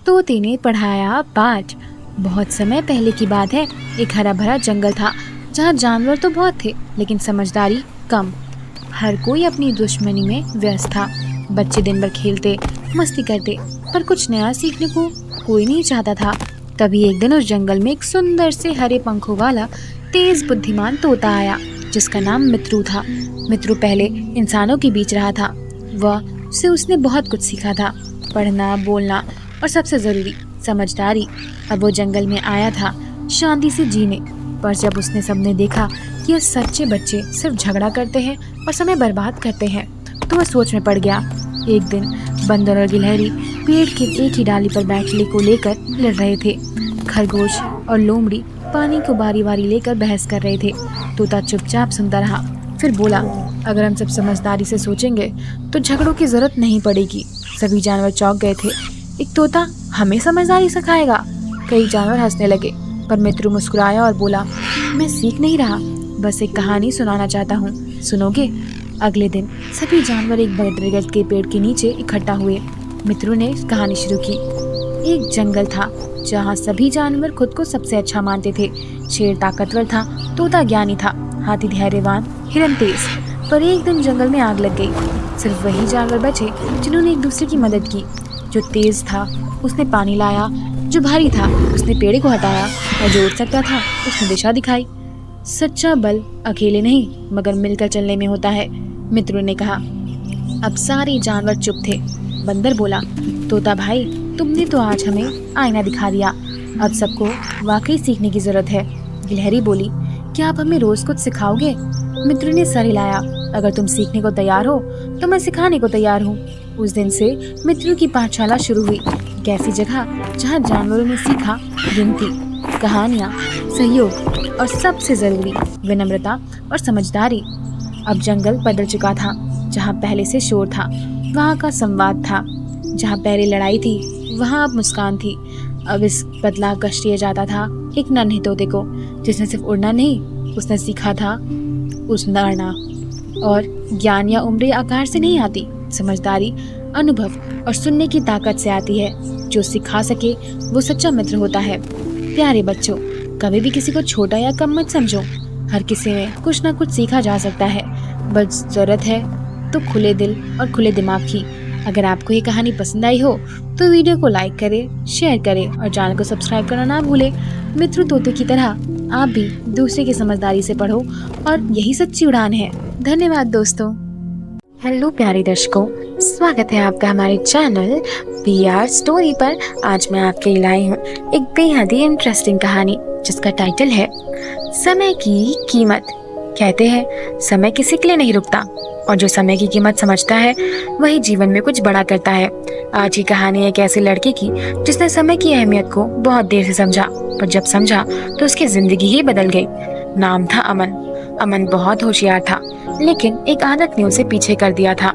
तोते ने पढ़ाया पाठ। बहुत समय पहले की बात है। एक हरा भरा जंगल था जहाँ जानवर तो बहुत थे लेकिन समझदारी कम। हर कोई अपनी दुश्मनी में व्यस्त था। बच्चे दिन भर खेलते मस्ती करते पर कुछ नया सीखने को कोई नहीं चाहता था। तभी एक दिन उस जंगल में एक सुंदर से हरे पंखों वाला तेज बुद्धिमान तोता आया जिसका नाम मित्रू था। मित्रू पहले इंसानों के बीच रहा था। वह से उसने बहुत कुछ सीखा था, पढ़ना, बोलना और सबसे जरूरी समझदारी। अब वो जंगल में आया था शांति से जीने, पर जब उसने सबने देखा कि ये सच्चे बच्चे सिर्फ झगड़ा करते हैं और समय बर्बाद करते हैं तो वह सोच में पड़ गया। एक दिन बंदर और गिलहरी पेड़ की एक ही डाली पर बैठने को लेकर लड़ रहे थे। खरगोश और लोमड़ी पानी को बारी बारी लेकर बहस कर रहे थे। तोता चुपचाप सुनता रहा, फिर बोला, अगर हम सब समझदारी से सोचेंगे तो झगड़ों की जरूरत नहीं पड़ेगी। सभी जानवर चौंक गए थे। एक तोता हमें समझदारी सिखाएगा? कई जानवर हंसने लगे, पर मित्रू मुस्कुराया और बोला, मैं सीख नहीं रहा, बस एक कहानी सुनाना चाहता हूँ, सुनोगे? अगले दिन सभी जानवर एक बरगद के पेड़ के नीचे इकट्ठा हुए। मित्रू ने कहानी शुरू की। एक जंगल था जहाँ सभी जानवर खुद को सबसे अच्छा मानते थे। शेर ताकतवर था, तोता ज्ञानी था, हाथी धैर्यवान, हिरन तेज। पर एक दिन जंगल में आग लग गई। सिर्फ वही जानवर बचे जिन्होंने एक दूसरे की मदद की। जो तेज था उसने पानी लाया, जो भारी था उसने पेड़ को हटाया और जो उड़ सकता था उसने दिशा दिखाई। सच्चा बल अकेले नहीं मगर मिलकर चलने में होता है, मित्रों ने कहा। अब सारे जानवर चुप थे। बंदर बोला, तोता भाई, तुमने तो आज हमें आईना दिखा दिया। अब सबको वाकई सीखने की जरूरत है। गिलहरी बोली, क्या आप हमें रोज कुछ सिखाओगे? मित्र ने सर हिलाया, अगर तुम सीखने को तैयार हो तो मैं सिखाने को तैयार हूँ। उस दिन से मित्रों की पाठशाला शुरू हुई। एक ऐसी जगह जहाँ जानवरों ने सीखा गिनती, कहानियाँ, सहयोग और सबसे जरूरी विनम्रता और समझदारी। अब जंगल बदल चुका था। जहाँ पहले से शोर था वहाँ का संवाद था, जहाँ पहले लड़ाई थी वहाँ अब मुस्कान थी। अब इस बदलाव कष्ट दिया जाता था एक नन्हे तोते को, जिसने सिर्फ उड़ना नहीं, उसने सीखा था उस लड़ना। और ज्ञान या उम्र आकार से नहीं आती, समझदारी, अनुभव और सुनने की ताकत से आती है। जो सिखा सके वो सच्चा मित्र होता है। प्यारे बच्चों, कभी भी किसी को छोटा या कम मत समझो। हर किसी में कुछ ना कुछ सीखा जा सकता है, बस जरूरत है तो खुले दिल और खुले दिमाग की। अगर आपको ये कहानी पसंद आई हो तो वीडियो को लाइक करें, शेयर करें और चैनल को सब्सक्राइब करना ना भूलें। मित्र तोते की तरह आप भी दूसरे की समझदारी से पढ़ो और यही सच्ची उड़ान है। धन्यवाद दोस्तों। हेलो प्यारे दर्शकों, स्वागत है आपका हमारे चैनल PR स्टोरी पर। आज मैं आपके लिए लाई हूँ एक बेहद ही इंटरेस्टिंग कहानी जिसका टाइटल है समय की कीमत। कहते हैं समय किसी के लिए नहीं रुकता और जो समय की कीमत समझता है वही जीवन में कुछ बड़ा करता है। आज की कहानी एक ऐसे लड़के की जिसने समय की अहमियत को बहुत देर से समझा, पर जब समझा तो उसकी जिंदगी ही बदल गई। नाम था अमन। अमन बहुत होशियार था, लेकिन एक आदत ने उसे पीछे कर दिया था,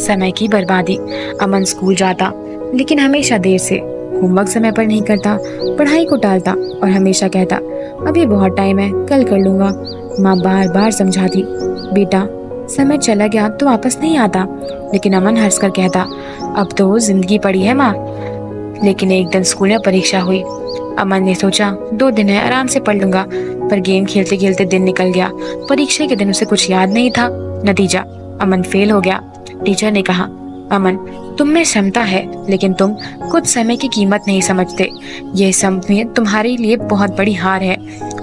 समय की बर्बादी। अमन स्कूल जाता लेकिन हमेशा देर से, होमवर्क समय पर नहीं करता, पढ़ाई को टालता और हमेशा कहता अभी बहुत टाइम है, कल कर लूंगा। माँ बार बार समझाती, बेटा समय चला गया तो वापस नहीं आता, लेकिन अमन हंसकर कहता अब तो जिंदगी पड़ी है माँ। लेकिन एक दिन स्कूल में परीक्षा हुई। अमन ने सोचा 2 दिन है, आराम से पढ़ लूंगा, पर गेम खेलते खेलते दिन निकल गया। परीक्षा के दिन उसे कुछ याद नहीं था। नतीजा, अमन फेल हो गया। टीचर ने कहा, अमन तुम में क्षमता है लेकिन तुम कुछ समय की कीमत नहीं समझते। यह समय तुम्हारे लिए बहुत बड़ी हार है।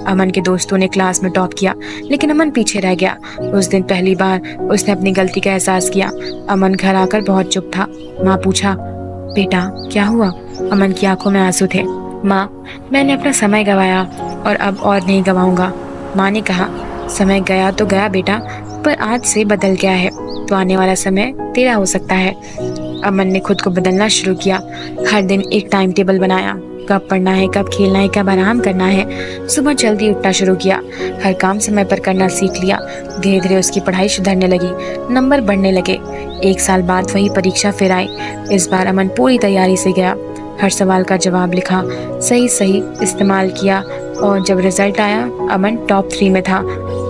अमन के दोस्तों ने क्लास में टॉप किया लेकिन अमन पीछे रह गया। उस दिन पहली बार उसने अपनी गलती का एहसास किया। अमन घर आकर बहुत चुप था। माँ पूछा, बेटा क्या हुआ? अमन की आंखों में आंसू थे। माँ, मैंने अपना समय गंवाया और अब और नहीं गंवाऊंगा। माँ ने कहा, समय गया तो गया बेटा, पर आज से बदल गया है तो आने वाला समय तेरा हो सकता है। अमन ने खुद को बदलना शुरू किया। हर दिन एक टाइम टेबल बनाया, कब पढ़ना है, कब खेलना है, कब आराम करना है। सुबह जल्दी उठना शुरू किया, हर काम समय पर करना सीख लिया। धीरे धीरे उसकी पढ़ाई सुधरने लगी, नंबर बढ़ने लगे। 1 साल बाद वही परीक्षा फिर आई। इस बार अमन पूरी तैयारी से गया, हर सवाल का जवाब लिखा, सही सही इस्तेमाल किया और जब रिजल्ट आया अमन टॉप 3 में था।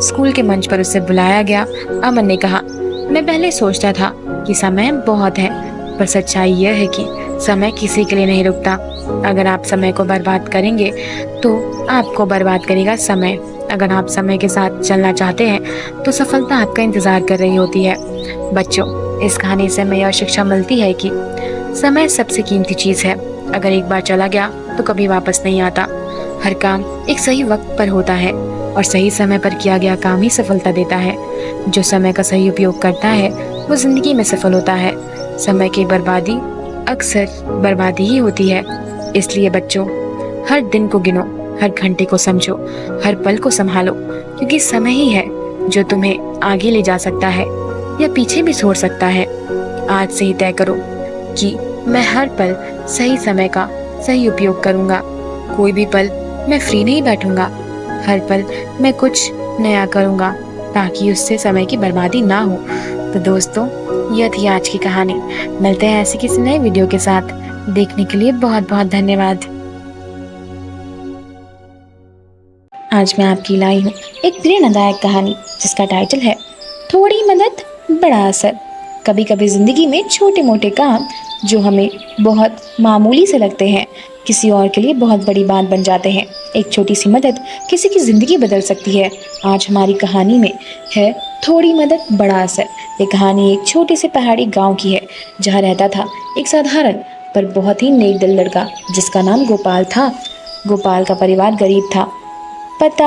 स्कूल के मंच पर उसे बुलाया गया। अमन ने कहा, मैं पहले सोचता था कि समय बहुत है, पर सच्चाई यह है कि समय किसी के लिए नहीं रुकता। अगर आप समय को बर्बाद करेंगे तो आपको बर्बाद करेगा समय। अगर आप समय के साथ चलना चाहते हैं तो सफलता आपका इंतजार कर रही होती है। बच्चों, इस कहानी से हमें यह शिक्षा मिलती है कि समय सबसे कीमती चीज है। अगर एक बार चला गया तो कभी वापस नहीं आता। हर काम एक सही वक्त पर होता है और सही समय पर किया गया काम ही सफलता देता है। जो समय का सही उपयोग करता है वो जिंदगी में सफल होता है। समय की बर्बादी अक्सर बर्बादी ही होती है। इसलिए बच्चों, हर दिन को गिनो, हर घंटे को समझो, हर पल को संभालो, क्योंकि समय ही है जो तुम्हें आगे ले जा सकता है या पीछे भी छोड़ सकता है। आज से ही तय करो कि मैं हर पल सही समय का सही उपयोग करूंगा। कोई भी पल मैं फ्री नहीं बैठूंगा। हर पल मैं कुछ नया करूंगा ताकि उससे समय की बर्बादी ना हो। तो दोस्तों, यह थी आज की कहानी। मिलते हैं ऐसी किसी नए वीडियो के साथ। देखने के लिए बहुत बहुत धन्यवाद। आज मैं आपकी लाई हूँ एक प्रेरणादायक कहानी जिसका टाइटल है थोड़ी मदद बड़ा असर। कभी कभी जिंदगी में छोटे मोटे काम जो हमें बहुत मामूली से लगते हैं, किसी और के लिए बहुत बड़ी बात बन जाते हैं। एक छोटी सी मदद किसी की जिंदगी बदल सकती है। आज हमारी कहानी में है थोड़ी मदद बड़ा असर। ये कहानी एक छोटे से पहाड़ी गांव की है जहाँ रहता था एक साधारण पर बहुत ही नेक दिल लड़का जिसका नाम गोपाल था। गोपाल का परिवार गरीब था। पत्ता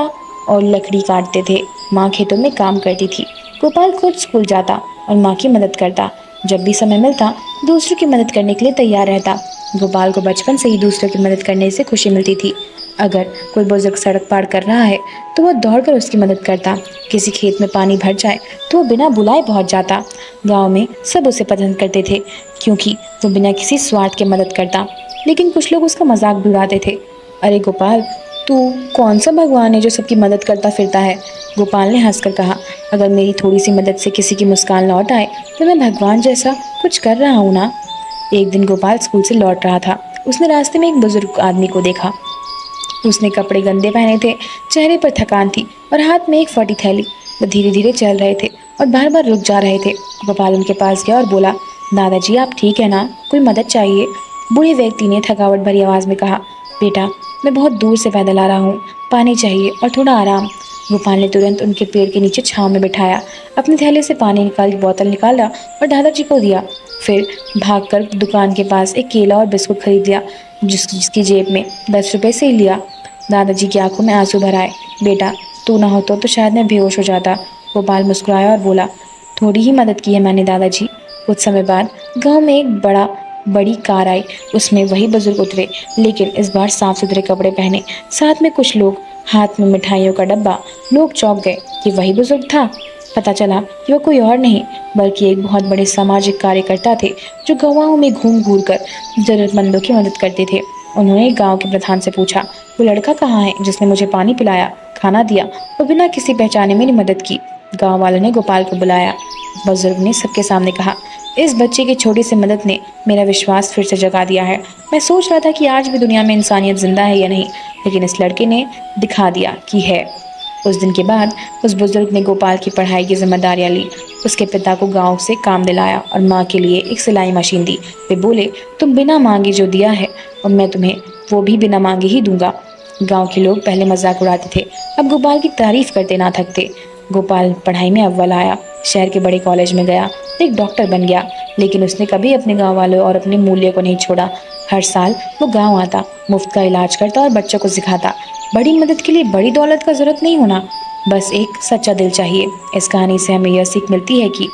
और लकड़ी काटते थे। माँ खेतों में काम करती थी। गोपाल खुद स्कूल जाता और माँ की मदद करता। जब भी समय मिलता दूसरों की मदद करने के लिए तैयार रहता। गोपाल को बचपन से ही दूसरों की मदद करने से खुशी मिलती थी। अगर कोई बुजुर्ग सड़क पार कर रहा है तो वह दौड़कर उसकी मदद करता। किसी खेत में पानी भर जाए तो वह बिना बुलाए पहुंच जाता। गांव में सब उसे पसंद करते थे क्योंकि वो बिना किसी स्वार्थ के मदद करता। लेकिन कुछ लोग उसका मजाक भी उड़ाते थे। अरे गोपाल, तू कौन सा भगवान है जो सबकी मदद करता फिरता है? गोपाल ने हंसकर कहा, अगर मेरी थोड़ी सी मदद से किसी की मुस्कान लौट आए तो मैं भगवान जैसा कुछ कर रहा हूँ ना। एक दिन गोपाल स्कूल से लौट रहा था। उसने रास्ते में एक बुजुर्ग आदमी को देखा। उसने कपड़े गंदे पहने थे, चेहरे पर थकान थी और हाथ में एक फटी थैली। वो धीरे धीरे चल रहे थे और बार बार रुक जा रहे थे। गोपाल उनके पास गया और बोला, दादाजी आप ठीक है ना? कोई मदद चाहिए? बूढ़े व्यक्ति ने थकावट भरी आवाज़ में कहा, बेटा मैं बहुत दूर से पैदल आ रहा हूँ, पानी चाहिए और थोड़ा आराम। गोपाल ने तुरंत उनके पेड़ के नीचे छांव में बिठाया, अपनी थैले से पानी निकाल बोतल निकाला और दादाजी को दिया। फिर भागकर दुकान के पास एक केला और बिस्कुट खरीद लिया जिसकी जेब में 10 रुपए से ही लिया। दादाजी की आंखों में आंसू भर आए। बेटा तू ना होता तो शायद मैं बेहोश हो जाता। गोपाल मुस्कुराया और बोला, थोड़ी ही मदद की है मैंने दादाजी। कुछ समय बाद गाँव में एक बड़ी कार आई। उसमें वही बुजुर्ग उतरे, लेकिन इस बार साफ सुथरे कपड़े पहने, साथ में कुछ लोग, हाथ में मिठाइयों का डब्बा। लोग चौंक गए कि वही बुजुर्ग था। पता चला कि वह कोई और नहीं बल्कि एक बहुत बड़े सामाजिक कार्यकर्ता थे जो गाँवों में घूम घूर कर जरूरतमंदों की मदद करते थे। उन्होंने गांव के प्रधान से पूछा, वो लड़का कहाँ है जिसने मुझे पानी पिलाया, खाना दिया और बिना किसी पहचाने मेरी मदद की? गाँव वालों ने गोपाल को बुलाया। बुजुर्ग ने सबके सामने कहा, इस बच्चे की छोटी सी मदद ने मेरा विश्वास फिर से जगा दिया है। मैं सोच रहा था कि आज भी दुनिया में इंसानियत जिंदा है या नहीं, लेकिन इस लड़के ने दिखा दिया कि है। उस दिन के बाद उस बुजुर्ग ने गोपाल की पढ़ाई की जिम्मेदारियां ली। उसके पिता को गांव से काम दिलाया और माँ के लिए एक सिलाई मशीन दी। वे बोले, तुम बिना मांगे जो दिया है और मैं तुम्हें वो भी बिना मांगे ही दूंगा। गाँव के लोग पहले मजाक उड़ाते थे, अब गोपाल की तारीफ करते ना थकते। गोपाल पढ़ाई में अव्वल आया, शहर के बड़े कॉलेज में गया, एक डॉक्टर बन गया। लेकिन उसने कभी अपने गांव वालों और अपने मूल्य को नहीं छोड़ा। हर साल वो गांव आता, मुफ्त का इलाज करता और बच्चों को सिखाता। बड़ी मदद के लिए बड़ी दौलत का जरूरत नहीं होना, बस एक सच्चा दिल चाहिए। इस कहानी से हमें यह सीख मिलती है कि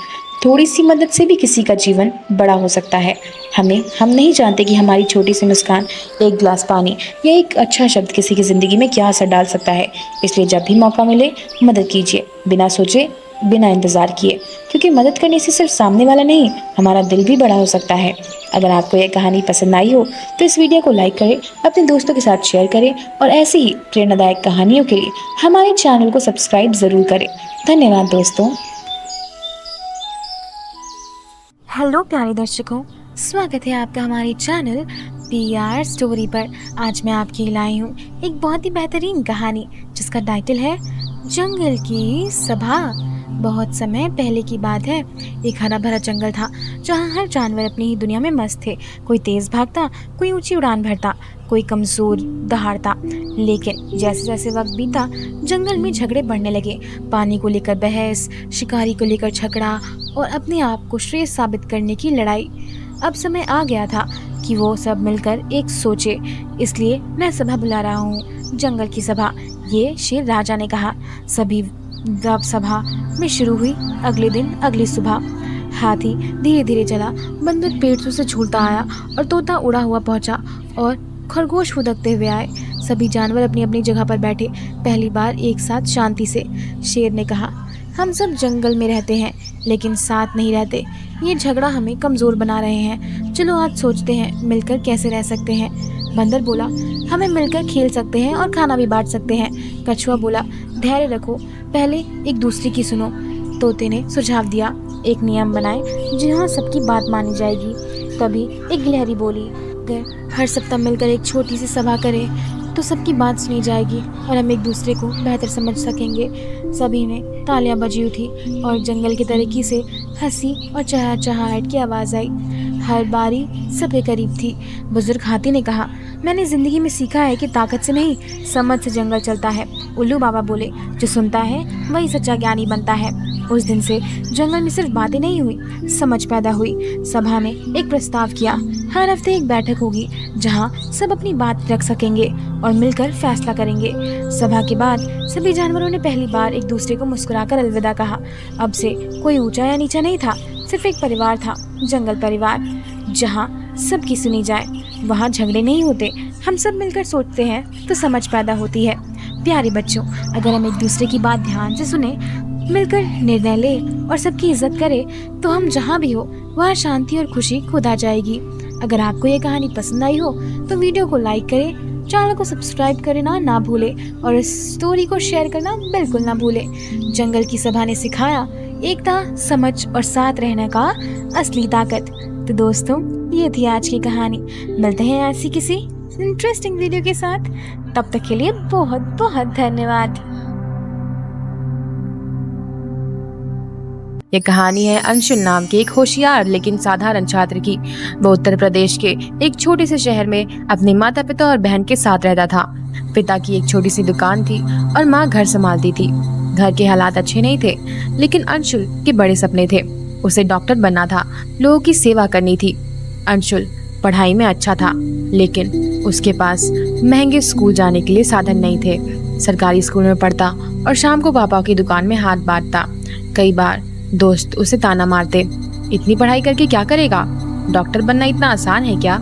थोड़ी सी मदद से भी किसी का जीवन बड़ा हो सकता है। हम नहीं जानते कि हमारी छोटी सी मुस्कान, एक गिलास पानी या एक अच्छा शब्द किसी की ज़िंदगी में क्या असर डाल सकता है। इसलिए जब भी मौका मिले मदद कीजिए, बिना सोचे, बिना इंतज़ार किए, क्योंकि मदद करने से सिर्फ सामने वाला नहीं, हमारा दिल भी बड़ा हो सकता है। अगर आपको यह कहानी पसंद आई हो तो इस वीडियो को लाइक करें, अपने दोस्तों के साथ शेयर करें और ऐसी ही प्रेरणादायक कहानियों के लिए हमारे चैनल को सब्सक्राइब ज़रूर करें। धन्यवाद दोस्तों। हेलो प्यारे दर्शकों, स्वागत है आपका हमारे चैनल PR स्टोरी पर। आज मैं आपके लाई हूँ एक बहुत ही बेहतरीन कहानी जिसका टाइटल है जंगल की सभा। बहुत समय पहले की बात है। एक हरा भरा जंगल था जहाँ हर जानवर अपनी ही दुनिया में मस्त थे। कोई तेज भागता, कोई ऊंची उड़ान भरता, कोई कमजोर दहाड़ता। लेकिन जैसे जैसे वक्त बीता, जंगल में झगड़े बढ़ने लगे। पानी को लेकर बहस, शिकारी को लेकर झगड़ा और अपने आप को श्रेष्ठ साबित करने की लड़ाई। अब समय आ गया था कि वो सब मिलकर एक सोचे। इसलिए मैं सभा बुला रहा हूँ, जंगल की सभा। ये शेर राजा ने कहा। सभी जब सभा में शुरू हुई, अगले दिन अगली सुबह हाथी धीरे धीरे चला, बंदर पेड़ से झूलता आया और तोता उड़ा हुआ पहुंचा और खरगोश फुदकते हुए आए। सभी जानवर अपनी अपनी जगह पर बैठे, पहली बार एक साथ शांति से। शेर ने कहा, हम सब जंगल में रहते हैं लेकिन साथ नहीं रहते। ये झगड़ा हमें कमज़ोर बना रहे हैं। चलो आज सोचते हैं मिलकर कैसे रह सकते हैं। बंदर बोला, हमें मिलकर खेल सकते हैं और खाना भी बांट सकते हैं। कछुआ बोला, धैर्य रखो, पहले एक दूसरे की सुनो। तोते ने सुझाव दिया, एक नियम बनाए जहाँ सबकी बात मानी जाएगी। तभी एक गिलहरी बोली, अगर हर सप्ताह मिलकर एक छोटी सी सभा करें तो सबकी बात सुनी जाएगी और हम एक दूसरे को बेहतर समझ सकेंगे। सभी ने तालियां बजी उठी और जंगल की तरक्की से हंसी और चहचहाहट की आवाज़ आई। हर बारी सबके करीब थी। बुजुर्ग हाथी ने कहा, मैंने ज़िंदगी में सीखा है कि ताकत से नहीं, समझ से जंगल चलता है। उल्लू बाबा बोले, जो सुनता है वही सच्चा ज्ञानी बनता है। उस दिन से जंगल में सिर्फ बातें नहीं हुई, समझ पैदा हुई। सभा ने एक प्रस्ताव किया, हर हफ्ते एक बैठक होगी जहां सब अपनी बात रख सकेंगे और मिलकर फैसला करेंगे। सभा के बाद सभी जानवरों ने पहली बार एक दूसरे को मुस्कुराकर अलविदा कहा। अब से कोई ऊंचा या नीचा नहीं था, सिर्फ एक परिवार था, जंगल परिवार, जहां सबकी सुनी जाए। वहां झगड़े नहीं होते, हम सब मिलकर सोचते हैं तो समझ पैदा होती है। प्यारे बच्चों, अगर हम एक दूसरे की बात ध्यान से सुने, मिलकर निर्णय ले और सबकी इज्जत करें तो हम जहाँ भी हो वहाँ शांति और खुशी खुद आ जाएगी। अगर आपको ये कहानी पसंद आई हो तो वीडियो को लाइक करें, चैनल को सब्सक्राइब करना ना भूलें और इस स्टोरी को शेयर करना बिल्कुल ना भूलें। जंगल की सभा ने सिखाया एकता, समझ और साथ रहने का असली ताकत। तो दोस्तों, ये थी आज की कहानी। मिलते हैं ऐसी किसी इंटरेस्टिंग वीडियो के साथ। तब तक के लिए बहुत बहुत धन्यवाद। ये कहानी है अंशुल नाम के एक होशियार लेकिन साधारण छात्र की। वो उत्तर प्रदेश के एक छोटे से शहर में अपने माता पिता और बहन के साथ रहता था। पिता की एक छोटी सी दुकान थी और माँ घर संभालती थी। घर के हालात अच्छे नहीं थे, लेकिन अंशुल के बड़े सपने थे। उसे डॉक्टर बनना था, लोगों की सेवा करनी थी। अंशुल पढ़ाई में अच्छा था, लेकिन उसके पास महंगे स्कूल जाने के लिए साधन नहीं थे। सरकारी स्कूल में पढ़ता और शाम को पापा की दुकान में हाथ बांटता। कई बार दोस्त उसे ताना मारते, इतनी पढ़ाई करके क्या करेगा, डॉक्टर बनना इतना आसान है क्या?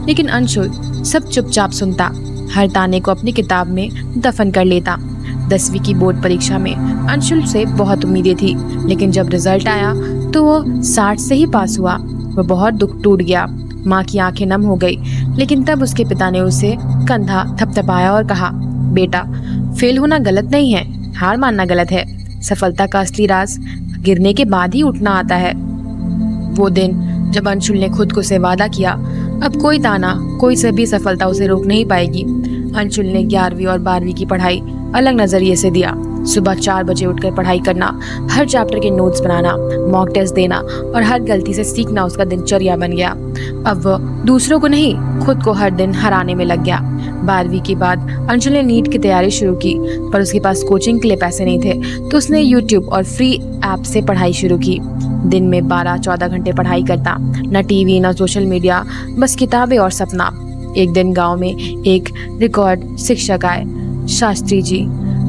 लेकिन अंशुल सब चुपचाप सुनता, हर ताने को अपनी किताब में दफन कर लेता। 10वीं की बोर्ड परीक्षा में अंशुल से बहुत उम्मीदें थी, लेकिन जब रिजल्ट आया तो वो 60 से ही पास हुआ। वो बहुत दुख टूट गया। माँ की आंखें नम हो गई, लेकिन तब उसके पिता ने उसे कंधा थपथपाया और कहा, बेटा, फेल होना गलत नहीं है, हार मानना गलत है। सफलता का असली राज गिरने के बाद ही उठना आता है। वो दिन जब अंशुल ने खुद को से वादा किया, अब कोई ताना, कोई सभी सफलता उसे रोक नहीं पाएगी। अंशुल ने 11वीं और 12वीं की पढ़ाई अलग नजरिए से दिया। सुबह 4 बजे उठकर पढ़ाई करना, हर चैप्टर के नोट्स बनाना, मॉक टेस्ट देना और हर गलती से सीखना उसका दिनचर्या बन गया। अब वह दूसरों को नहीं, खुद को हर दिन हराने में लग गया। 12वीं के बाद अंशुल ने नीट की तैयारी शुरू की, पर उसके पास कोचिंग के लिए पैसे नहीं थे, तो उसने यूट्यूब और फ्री ऐप से पढ़ाई शुरू की। दिन में 12-14 घंटे पढ़ाई करता, न टीवी न सोशल मीडिया, बस किताबें और सपना। एक दिन गांव में एक रिकॉर्ड शिक्षक आए, शास्त्री जी,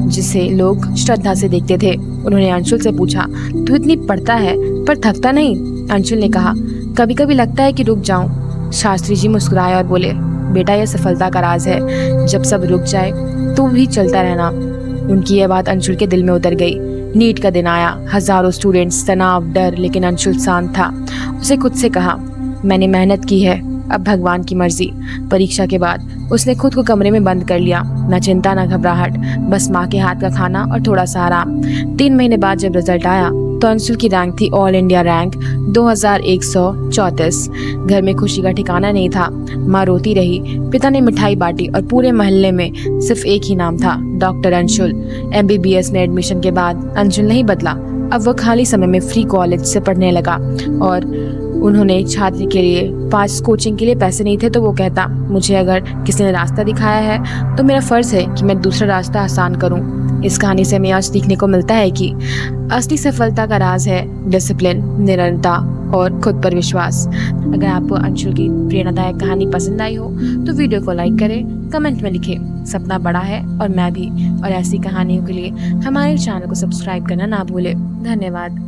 जिसे लोग श्रद्धा से देखते थे। उन्होंने अंशुल से पूछा, तू इतनी पढ़ता है पर थकता नहीं? अंशुल ने कहा, कभी कभी लगता है कि रुक जाऊं। शास्त्री जी मुस्कुराए और बोले, बेटा, यह सफलता का राज है, जब सब रुक जाए तो भी चलता रहना। उनकी यह बात अंशुल के दिल में उतर गई। नीट का दिन आया, हजारों स्टूडेंट्स, तनाव, डर, लेकिन अंशुल शांत था। उसे खुद से कहा, मैंने मेहनत की है, अब भगवान की मर्जी। परीक्षा के बाद उसने खुद को कमरे में बंद कर लिया, न चिंता न घबराहट, बस माँ के हाथ का खाना और थोड़ा सा आराम। 3 महीने बाद जब रिजल्ट आया तो अंशुल की रैंक थी ऑल इंडिया रैंक 2134। घर में खुशी का ठिकाना नहीं था। माँ रोती रही, पिता ने मिठाई बांटी और पूरे मोहल्ले में सिर्फ एक ही नाम था, डॉक्टर अंशुल। MBBS में एडमिशन के बाद अंशुल नहीं बदला, अब वह खाली समय में फ्री कॉलेज से पढ़ने लगा और उन्होंने छात्र के लिए 5 कोचिंग के लिए पैसे नहीं थे, तो वो कहता, मुझे अगर किसी ने रास्ता दिखाया है तो मेरा फ़र्ज़ है कि मैं दूसरा रास्ता आसान करूं। इस कहानी से हमें आज सीखने को मिलता है कि असली सफलता का राज है डिसिप्लिन, निरंतरता और खुद पर विश्वास। अगर आपको अंशुल की प्रेरणादायक कहानी पसंद आई हो तो वीडियो को लाइक करें, कमेंट में लिखें सपना बड़ा है और मैं भी। और ऐसी कहानियों के लिए हमारे चैनल को सब्सक्राइब करना ना भूलें। धन्यवाद।